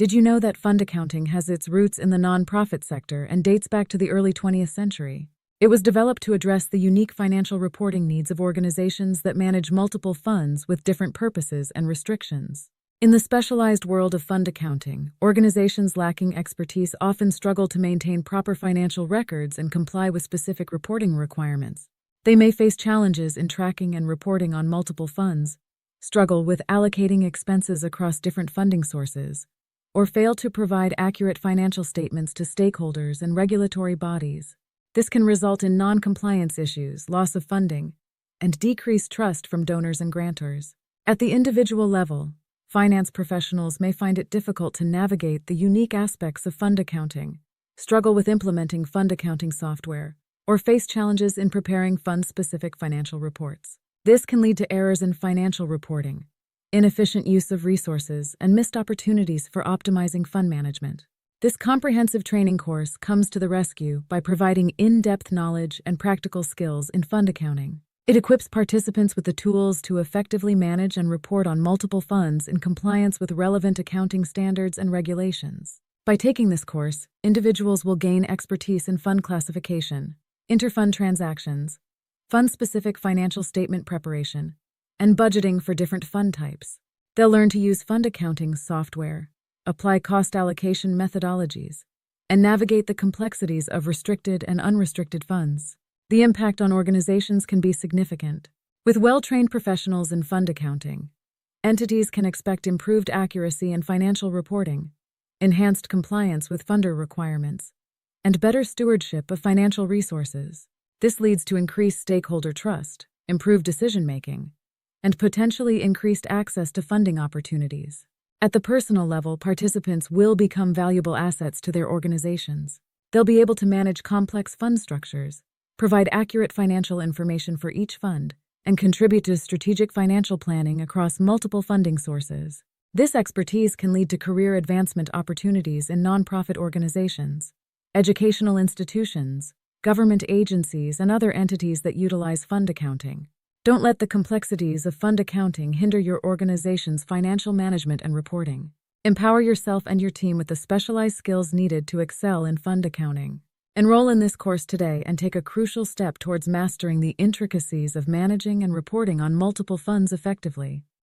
Did you know that fund accounting has its roots in the nonprofit sector and dates back to the early 20th century? It was developed to address the unique financial reporting needs of organizations that manage multiple funds with different purposes and restrictions. In the specialized world of fund accounting, organizations lacking expertise often struggle to maintain proper financial records and comply with specific reporting requirements. They may face challenges in tracking and reporting on multiple funds, struggle with allocating expenses across different funding sources, or fail to provide accurate financial statements to stakeholders and regulatory bodies. This can result in non-compliance issues, loss of funding, and decreased trust from donors and grantors. At the individual level, finance professionals may find it difficult to navigate the unique aspects of fund accounting, struggle with implementing fund accounting software, or face challenges in preparing fund-specific financial reports. This can lead to errors in financial reporting, inefficient use of resources, and missed opportunities for optimizing fund management. This comprehensive training course comes to the rescue by providing in-depth knowledge and practical skills in fund accounting. It equips participants with the tools to effectively manage and report on multiple funds in compliance with relevant accounting standards and regulations. By taking this course, individuals will gain expertise in fund classification, interfund transactions, fund-specific financial statement preparation, and budgeting for different fund types. They'll learn to use fund accounting software, apply cost allocation methodologies, and navigate the complexities of restricted and unrestricted funds. The impact on organizations can be significant. With well-trained professionals in fund accounting, entities can expect improved accuracy in financial reporting, enhanced compliance with funder requirements, and better stewardship of financial resources. This leads to increased stakeholder trust, improved decision-making, and potentially increased access to funding opportunities. At the personal level, participants will become valuable assets to their organizations. They'll be able to manage complex fund structures, provide accurate financial information for each fund, and contribute to strategic financial planning across multiple funding sources. This expertise can lead to career advancement opportunities in nonprofit organizations, educational institutions, government agencies, and other entities that utilize fund accounting. Don't let the complexities of fund accounting hinder your organization's financial management and reporting. Empower yourself and your team with the specialized skills needed to excel in fund accounting. Enroll in this course today and take a crucial step towards mastering the intricacies of managing and reporting on multiple funds effectively.